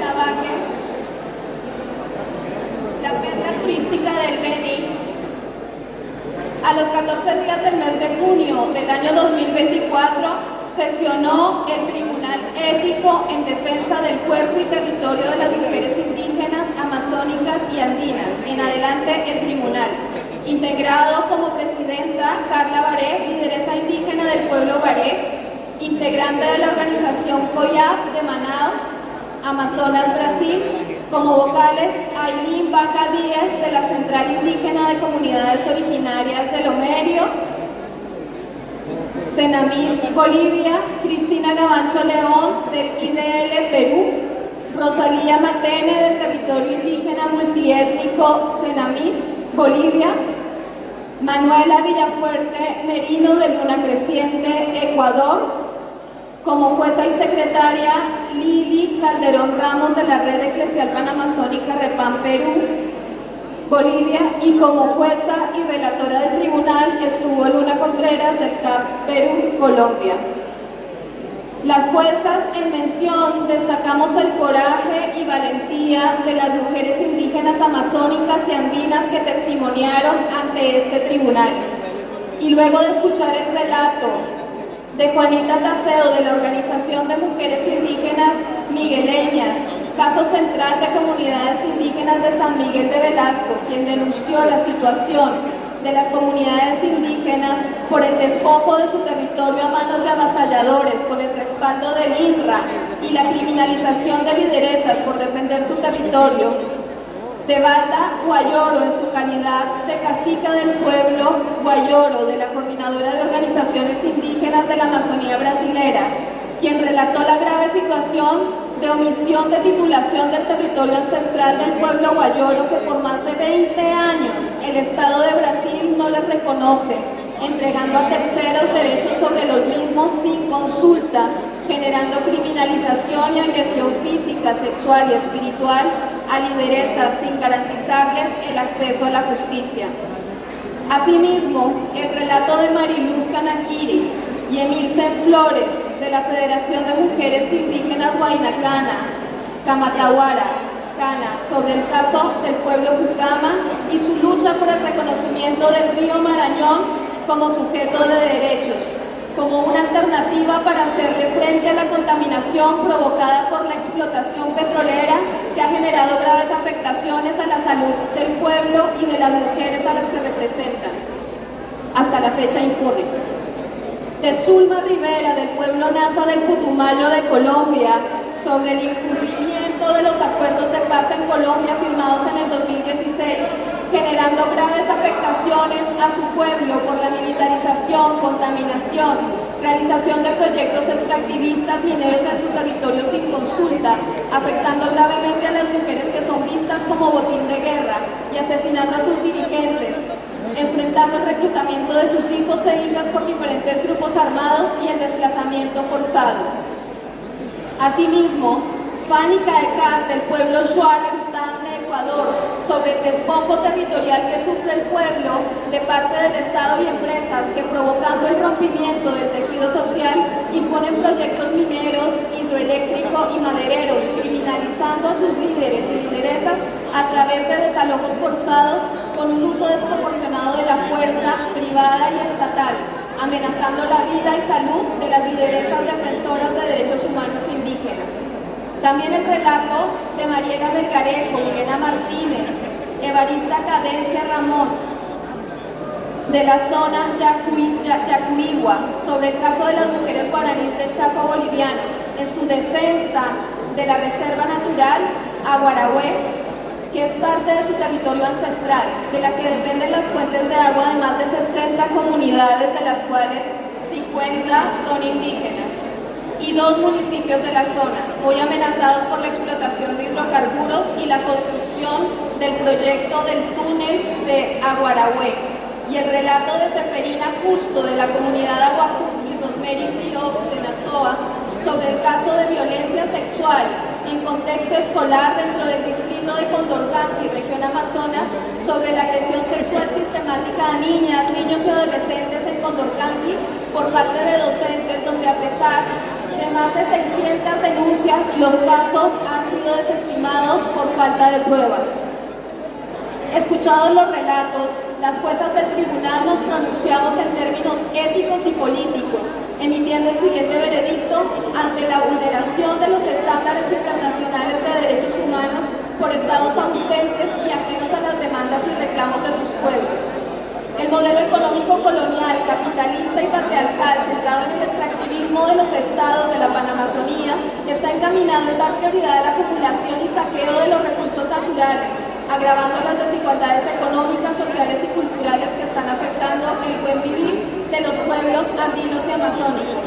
Cuernavaca, la perla turística del Beni, a los 14 días del mes de junio del año 2024, sesionó el Tribunal Ético en Defensa del Cuerpo y Territorio de las Mujeres Indígenas, Amazónicas y Andinas. En adelante, el tribunal, integrado como presidenta Carla Baré, lideresa indígena del pueblo Baré, integrante de la organización COIAP de Manaus, Amazonas, Brasil, como vocales Ailín Vaca Díez de la Central Indígena de Comunidades Originarias de Lomerio, Senamit, Bolivia, Cristina Gavancho León del IDL Perú, Rosalía Matene del Territorio Indígena Multiétnico Senamit, Bolivia, Manuela Villafuerte Merino de Luna Creciente, Ecuador, como jueza y secretaria Lili Calderón Ramos de la Red Eclesial Panamazónica Repam Perú, Bolivia, y como jueza y relatora del tribunal estuvo Luna Contreras del CAP Perú, Colombia. Las juezas en mención destacamos el coraje y valentía de las mujeres indígenas amazónicas y andinas que testimoniaron ante este tribunal. Y luego de escuchar el relato de Juanita Taseo de la Organización de Mujeres Indígenas Migueleñas, caso central de comunidades indígenas de San Miguel de Velasco, quien denunció la situación de las comunidades indígenas por el despojo de su territorio a manos de avasalladores con el respaldo del INRA y la criminalización de lideresas por defender su territorio, de Balda Guayoro en su calidad de cacica del pueblo Guayoro de la Coordinadora de Organizaciones Indígenas de la Amazonía Brasilera, quien relató la grave situación de omisión de titulación del territorio ancestral del pueblo Guayoro que por más de 20 años el Estado de Brasil no les reconoce, entregando a terceros derechos sobre los mismos sin consulta, generando criminalización y agresión física, sexual y espiritual a lideresas sin garantizarles el acceso a la justicia. Asimismo, el relato de Mariluz Canaquiri y Emilsen Flores de la Federación de Mujeres Indígenas Guainacana, Camatahuara, Cana, sobre el caso del pueblo Pucama y su lucha por el reconocimiento del río Marañón como sujeto de derechos, como una alternativa para hacerle frente a la contaminación provocada por la explotación petrolera que ha generado graves afectaciones a la salud del pueblo y de las mujeres a las que representan, hasta la fecha impunes. De Zulma Rivera, del pueblo Nasa del Putumayo de Colombia, sobre el incumplimiento de los acuerdos de paz en Colombia firmados en el 2016, generando graves afectaciones a su pueblo por la militarización, contaminación, realización de proyectos extractivistas mineros en su territorio sin consulta, afectando gravemente a las mujeres que son vistas como botín de guerra y asesinando a sus dirigentes, enfrentando el reclutamiento de sus hijos e hijas por diferentes grupos armados y el desplazamiento forzado. Asimismo, Fanny Caecar, del pueblo Shuar Arután de Ecuador, sobre el despojo territorial que sufre el pueblo de parte del Estado y empresas que, provocando el rompimiento del tejido social, imponen proyectos mineros, hidroeléctricos y madereros, criminalizando a sus líderes y lideresas a través de desalojos forzados con un uso desproporcionado de la fuerza privada y estatal, amenazando la vida y salud de las lideresas defensoras de derechos humanos indígenas. También el relato de Mariela Melgarejo, Milena Martínez, Evarista Cadencia Ramón, de la zona Yacuigua, sobre el caso de las mujeres guaraníes del Chaco boliviano, en su defensa de la Reserva Natural Aguarahue, que es parte de su territorio ancestral, de la que dependen las fuentes de agua de más de 60 comunidades, de las cuales 50 son indígenas, y 2 municipios de la zona, hoy amenazados por la explotación de hidrocarburos y la construcción del proyecto del túnel de Aguarahue, y el relato de Seferina Justo de la comunidad Aguacún y Rosemary Pío de Nazoa sobre el caso de violencia sexual en contexto escolar dentro del distrito de Condorcanqui, región Amazonas, sobre la agresión sexual sistemática a niñas, niños y adolescentes en Condorcanqui por parte de docentes, donde a pesar De más de 600 denuncias, los casos han sido desestimados por falta de pruebas. Escuchados los relatos, las juezas del tribunal nos pronunciamos en términos éticos y políticos, emitiendo el siguiente veredicto ante la vulneración de los estándares internacionales de derechos humanos por estados ausentes y ajenos a las demandas y reclamos de sus pueblos. El modelo económico colonial, capitalista y patriarcal centrado en el extractivismo de los estados de la Panamazonía está encaminado en dar prioridad a la acumulación y saqueo de los recursos naturales, agravando las desigualdades económicas, sociales y culturales que están afectando el buen vivir de los pueblos andinos y amazónicos.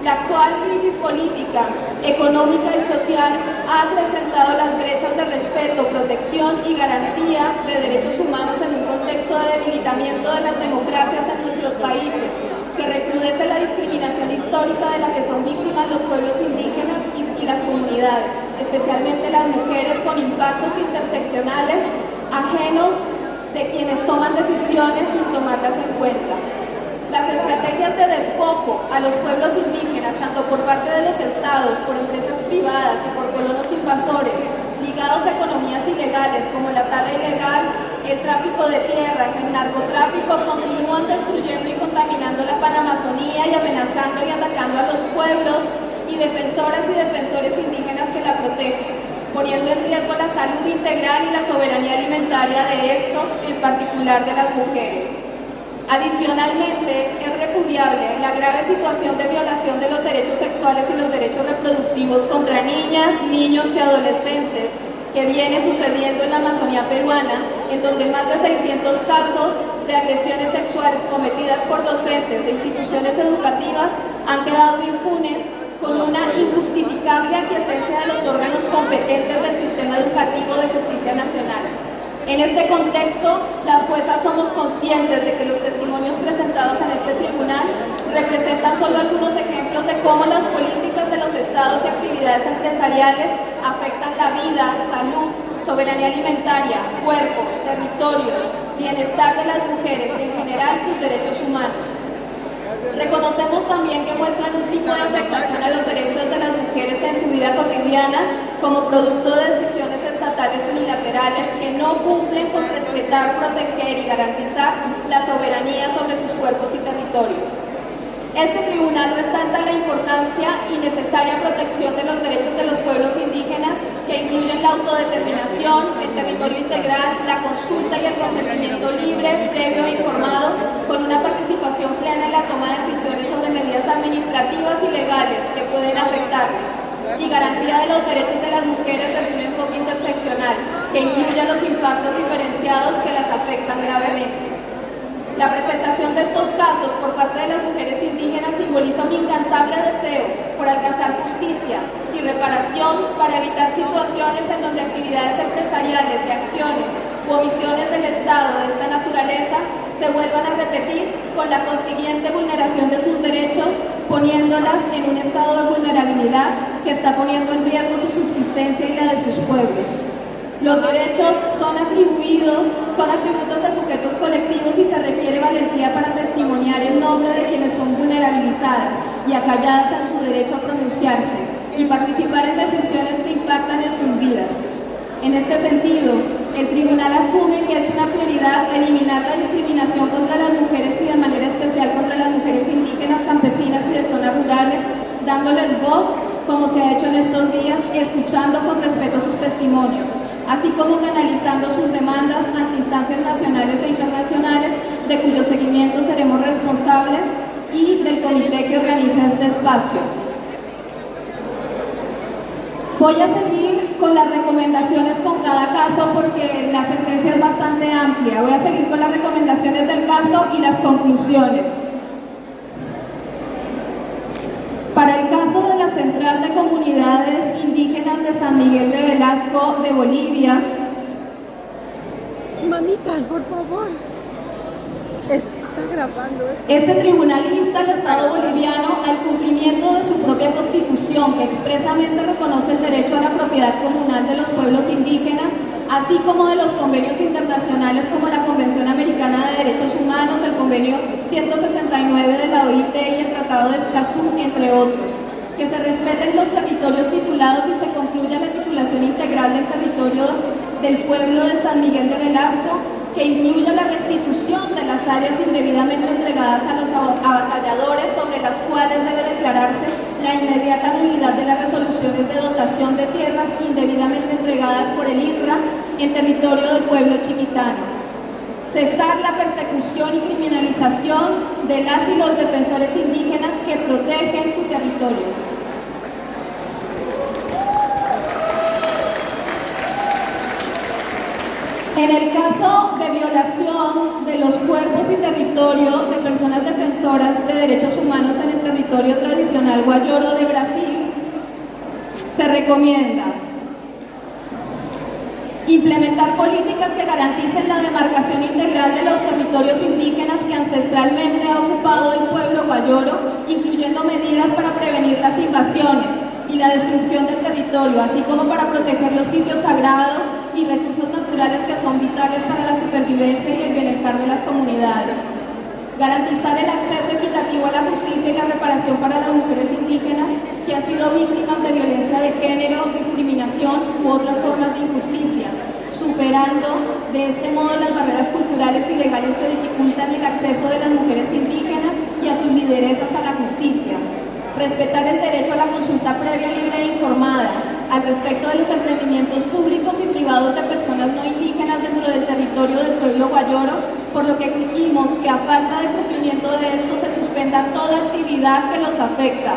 La actual crisis política, económica y social ha acrecentado las brechas de respeto, protección y garantía de derechos humanos en un contexto de debilitamiento de las democracias en nuestros países, que recrudece la discriminación histórica de la que son víctimas los pueblos indígenas y las comunidades, especialmente las mujeres con impactos interseccionales ajenos de quienes toman decisiones sin tomarlas en cuenta. Las estrategias de despojo a los pueblos indígenas, tanto por parte de los estados, por empresas privadas y por colonos invasores, ligados a economías ilegales como la tala ilegal, el tráfico de tierras, el narcotráfico, continúan destruyendo y contaminando la Panamazonía y amenazando y atacando a los pueblos y defensoras y defensores indígenas que la protegen, poniendo en riesgo la salud integral y la soberanía alimentaria de estos, en particular de las mujeres. Adicionalmente, es repudiable la grave situación de violación de los derechos sexuales y los derechos reproductivos contra niñas, niños y adolescentes que viene sucediendo en la Amazonía peruana, en donde más de 600 casos de agresiones sexuales cometidas por docentes de instituciones educativas han quedado impunes con una injustificable aquiescencia de los órganos competentes del sistema educativo de justicia nacional. En este contexto, las juezas somos conscientes de que los testimonios presentados en este tribunal representan solo algunos ejemplos de cómo las políticas de los estados y actividades empresariales afectan la vida, salud, soberanía alimentaria, cuerpos, territorios, bienestar de las mujeres y en general sus derechos humanos. Reconocemos también que muestran un tipo de afectación a los derechos de las mujeres en su vida cotidiana como producto de decisiones estatales unilaterales que no cumplen con respetar, proteger y garantizar la soberanía sobre sus cuerpos y territorio. Este tribunal resalta la importancia y necesaria protección de los derechos de los pueblos indígenas que incluyen la autodeterminación, el territorio integral, la consulta y el consentimiento libre, previo e informado, con una participación plena en la toma de decisiones sobre medidas administrativas y legales que pueden afectarles, y garantía de los derechos de las mujeres desde un enfoque interseccional que incluya los impactos diferenciados que las afectan gravemente. La presentación de estos casos por parte de las mujeres indígenas simboliza un incansable deseo por alcanzar justicia y reparación para evitar situaciones en donde actividades empresariales y acciones u omisiones del Estado de esta naturaleza se vuelvan a repetir con la consiguiente vulneración de sus derechos, poniéndolas en un estado de vulnerabilidad que está poniendo en riesgo su subsistencia y la de sus pueblos. Los derechos son atributos de sujetos colectivos y se requiere valentía para testimoniar en nombre de quienes son vulnerabilizadas y acalladas en su derecho a pronunciarse y participar en decisiones que impactan en sus vidas. En este sentido, el tribunal asume que es una prioridad eliminar la discriminación contra las mujeres y de manera especial contra las mujeres indígenas, campesinas y de zonas rurales, dándoles voz, como se ha hecho en estos días, escuchando con respeto sus testimonios, así como canalizando sus demandas ante instancias nacionales e internacionales, de cuyo seguimiento seremos responsables, y del comité que organiza este espacio. Voy a seguir con las recomendaciones con cada caso porque la sentencia es bastante amplia. Voy a seguir con las recomendaciones del caso y las conclusiones. Para el caso de la Central de Comunidades Indígenas de San Miguel de Velasco de Bolivia. Mamita, por favor. Está grabando esto. Este tribunal insta al Estado boliviano al cumplimiento de su propia Constitución, que expresamente reconoce el derecho a la propiedad comunal de los pueblos indígenas, así como de los convenios internacionales como la Convención Americana de Derechos Humanos, el Convenio 169 de la OIT y el Tratado de Escazú, entre otros. que se respeten los territorios titulados y se concluya la titulación integral del territorio del pueblo de San Miguel de Velasco, que incluya la restitución de las áreas indebidamente entregadas a los avasalladores, sobre las cuales debe declararse la inmediata nulidad de las resoluciones de dotación de tierras indebidamente entregadas por el IRRA en territorio del pueblo chiquitano. Cesar la persecución y criminalización de las y los defensores indígenas que protegen su territorio. En el caso de violación de los cuerpos y territorio de personas defensoras de derechos humanos en el territorio tradicional guayoro de Brasil, se recomienda implementar políticas que garanticen la demarcación integral de los territorios indígenas que ancestralmente ha ocupado el pueblo guayoro, incluyendo medidas para prevenir las invasiones y la destrucción del territorio, así como para proteger los sitios sagrados y recursos naturales que son vitales para la supervivencia y el bienestar de las comunidades. Garantizar el acceso equitativo a la justicia y la reparación para las mujeres indígenas que han sido víctimas de violencia de género, discriminación u otras formas de injusticia, superando de este modo las barreras culturales y legales que dificultan el acceso de las mujeres indígenas y a sus lideresas a la justicia. Respetar el derecho a la consulta previa, libre e informada al respecto de los emprendimientos públicos y privados de personas no indígenas dentro del territorio del pueblo guayoro, por lo que exigimos que a falta de cumplimiento de esto se suspenda toda actividad que los afecta.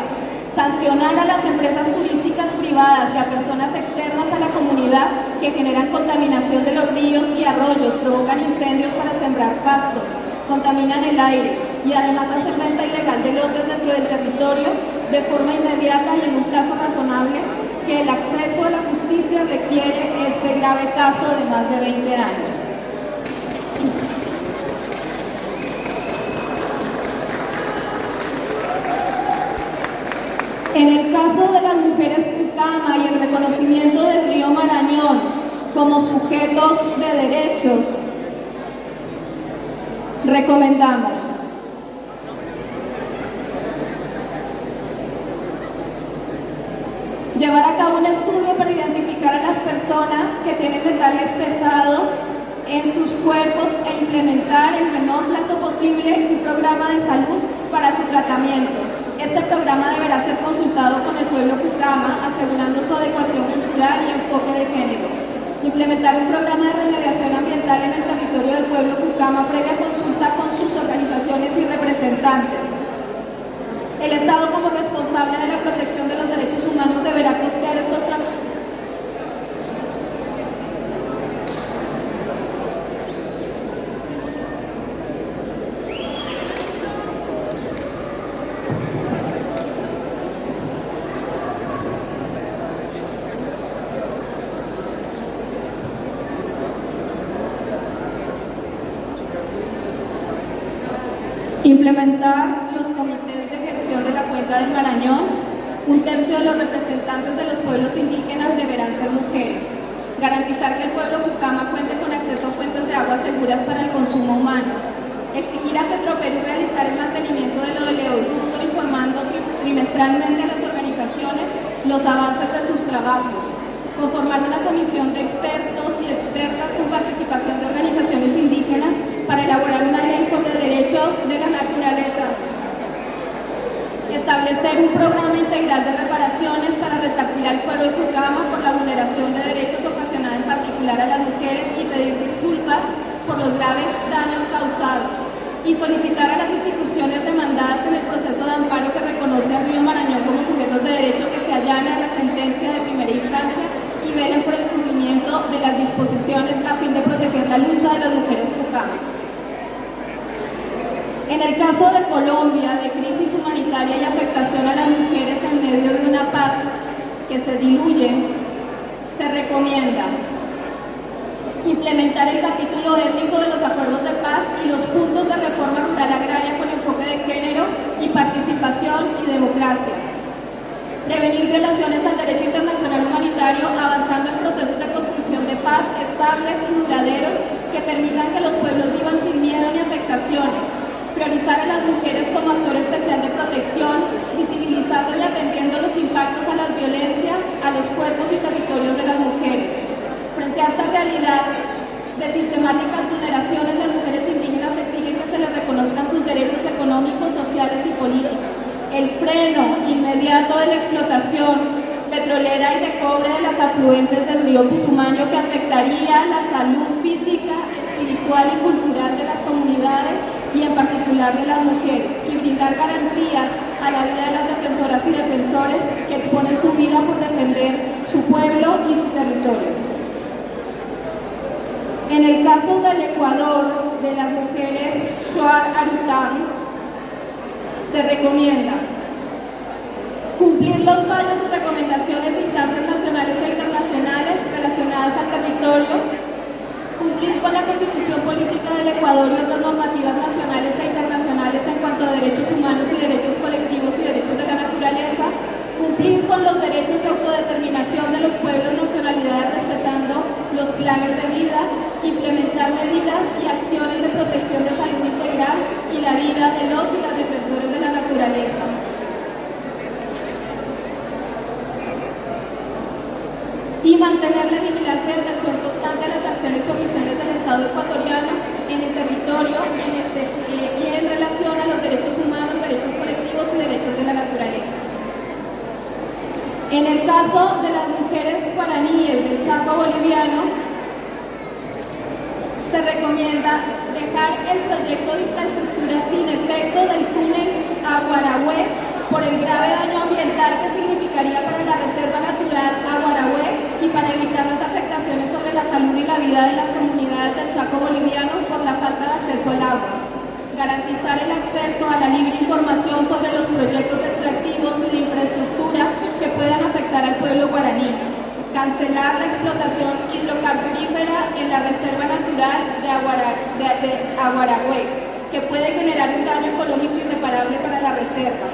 Sancionar a las empresas turísticas privadas y a personas externas a la comunidad que generan contaminación de los ríos y arroyos, provocan incendios para sembrar pastos, contaminan el aire y además hacen venta ilegal de lotes dentro del territorio de forma inmediata y en un plazo razonable, que el acceso a la justicia requiere este grave caso de más de 20 años. En el caso de las mujeres Pucama y el reconocimiento del río Marañón como sujetos de derechos, recomendamos llevar a cabo un estudio para identificar a las personas que tienen metales pesados en sus cuerpos e implementar en el menor plazo posible un programa de salud para su tratamiento. Este programa deberá ser consultado con el pueblo Pucama, asegurando su adecuación cultural y enfoque de género. Implementar un programa de remediación ambiental en el territorio del pueblo Pucama previa consulta con sus organizaciones y representantes. El Estado, como responsable de la protección de los derechos humanos, deberá costear estos trabajos. Implementar los comités de gestión de la cuenca del Marañón. Un tercio de los representantes de los pueblos indígenas deberán ser mujeres. Garantizar que el pueblo Pucama cuente con acceso a fuentes de agua seguras para el consumo humano. Exigir a Petroperú realizar el mantenimiento del oleoducto, informando trimestralmente a las organizaciones los avances de sus trabajos. Conformar una comisión de expertos y expertas con participación de organizaciones indígenas para elaborar una ley sobre derechos de la naturaleza. Establecer un programa integral de reparaciones para resarcir al pueblo Pucama por la vulneración de derechos ocasionada en particular a las mujeres y pedir disculpas por los graves daños causados. Y solicitar a las instituciones demandadas en el proceso de amparo que reconoce al río Marañón como sujetos de derecho que se allane a la sentencia de primera instancia y velen por el cumplimiento de las disposiciones a fin de proteger la lucha de las mujeres Pucama. En el caso de Colombia, de crisis humanitaria y afectación a las mujeres en medio de una paz que se diluye, se recomienda implementar el capítulo étnico de los acuerdos de paz y los puntos de reforma rural agraria con enfoque de género y participación y democracia. Prevenir violaciones al derecho internacional humanitario, avanzando en procesos de construcción de paz estables y duraderos que permitan que los pueblos vivan sin miedo ni afectaciones. Priorizar a las mujeres como actor especial de protección, visibilizando y atendiendo los impactos a las violencias, a los cuerpos y territorios de las mujeres. Frente a esta realidad de sistemáticas vulneraciones, las mujeres indígenas exigen que se les reconozcan sus derechos económicos, sociales y políticos, el freno inmediato de la explotación petrolera y de cobre de las afluentes del río Putumayo, que afectaría la salud física, espiritual y cultural de las comunidades y en particular de las mujeres, y brindar garantías a la vida de las defensoras y defensores que exponen su vida por defender su pueblo y su territorio. En el caso del Ecuador, de las mujeres Shuar Arután, se recomienda cumplir los fallos y recomendaciones de instancias nacionales e internacionales relacionadas al territorio, cumplir con la Constitución Política del Ecuador y otras normativas nacionales e internacionales en cuanto a derechos humanos y derechos colectivos y derechos de la naturaleza, cumplir con los derechos de autodeterminación de los pueblos, nacionalidades, respetando los planes de vida, implementar medidas y acciones de protección de salud integral y la vida de los y las defensores de la naturaleza. Y mantener la vigilancia y atención constante a las acciones o omisiones del Estado ecuatoriano en el territorio y en relación a los derechos humanos, derechos colectivos y derechos de la naturaleza. En el caso de las mujeres guaraníes del Chaco boliviano, se recomienda dejar el proyecto de infraestructura sin efecto del túnel Aguarahue por el grave daño ambiental que significaría para la Reserva Natural Aguarahue y para evitar las afectaciones sobre la salud y la vida de las comunidades del Chaco boliviano por la falta de acceso al agua. Garantizar el acceso a la libre información sobre los proyectos extractivos y de infraestructura que puedan afectar al pueblo guaraní. Cancelar la explotación hidrocarburífera en la Reserva Natural de Aguarahue, que puede generar un daño ecológico irreparable para la reserva.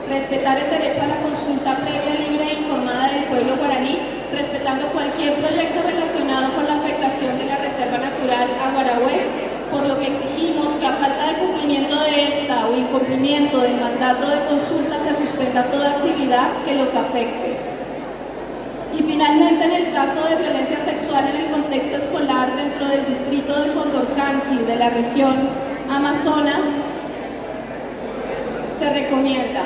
Respetar el derecho a la consulta previa, libre e informada del pueblo guaraní, respetando cualquier proyecto relacionado con la afectación de la Reserva Natural Aguarahue, por lo que exigimos que a falta de cumplimiento de esta o incumplimiento del mandato de consulta se suspenda toda actividad que los afecte. Y finalmente, en el caso de violencia sexual en el contexto escolar dentro del distrito de Condorcanqui de la región Amazonas, se recomienda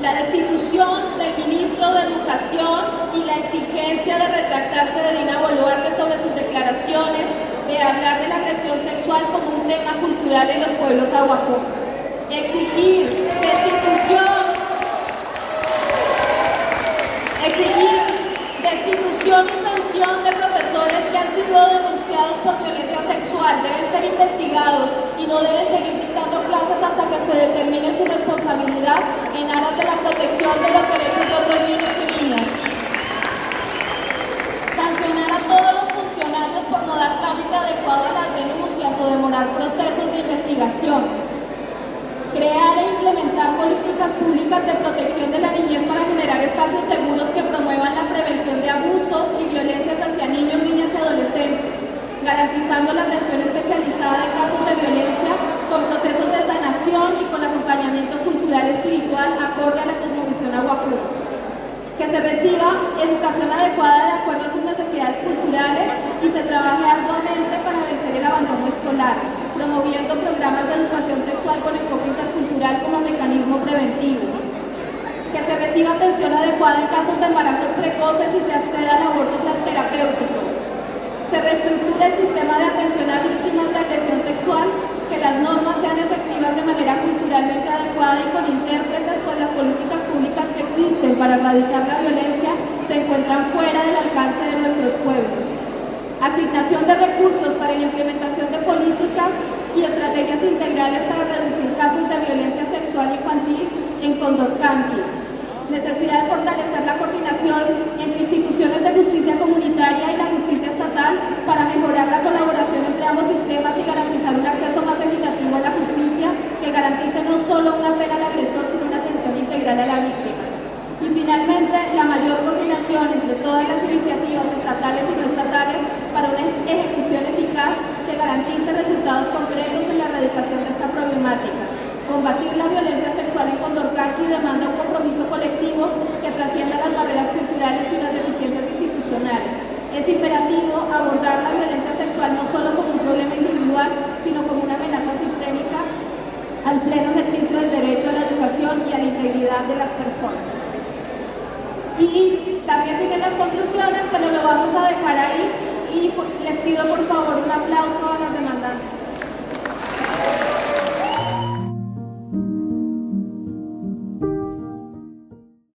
la destitución del ministro de Educación y la exigencia de retractarse de Dina Boluarte sobre sus declaraciones de hablar de la agresión sexual como un tema cultural en los pueblos ahuajó. Exigir destitución y sanción de profesores que han sido denunciados por violencia sexual. Deben ser investigados y no deben seguir dictando clases hasta que se determine su responsabilidad en aras de la protección de los derechos de otros niños y niñas. Sancionar a todos los funcionarios por no dar trámite adecuado a las denuncias o demorar procesos de investigación. Crear e implementar políticas públicas de protección de la niñez para generar espacios seguros que promuevan la prevención de abusos y violencias hacia niños, niñas y adolescentes, garantizando la atención especializada en casos de violencia con procesos de sanación y con acompañamiento cultural y espiritual acorde a la cosmovisión ahuajú. Que se reciba educación adecuada de acuerdo a sus necesidades culturales y se trabaje arduamente para vencer el abandono escolar, promoviendo programas de educación sexual con enfoque intercultural como mecanismo preventivo. Que se reciba atención adecuada en casos de embarazos precoces y se acceda al aborto terapéutico. Se reestructura el sistema de atención a víctimas de agresión sexual, que las normas sean efectivas de manera culturalmente adecuada y con intérpretes, pues las políticas públicas que existen para erradicar la violencia se encuentran fuera del alcance de nuestros pueblos. Asignación de recursos para la implementación de políticas y estrategias integrales para reducir casos de violencia sexual infantil en Condorcanqui. Necesidad de fortalecer la coordinación entre instituciones de justicia comunitaria y la justicia estatal para mejorar la colaboración entre ambos sistemas y garantizar un acceso más equitativo a la justicia que garantice no solo una pena al agresor, sino una atención integral a la víctima. Y finalmente, la mayor coordinación entre todas las iniciativas estatales y no estatales para una ejecución eficaz que garantice resultados concretos en la erradicación de esta problemática, combatir y demanda un compromiso colectivo que trascienda las barreras culturales y las deficiencias institucionales. Es imperativo abordar la violencia sexual no solo como un problema individual, sino como una amenaza sistémica al pleno ejercicio del derecho a la educación y a la integridad de las personas. Y también siguen las conclusiones, pero lo vamos a dejar ahí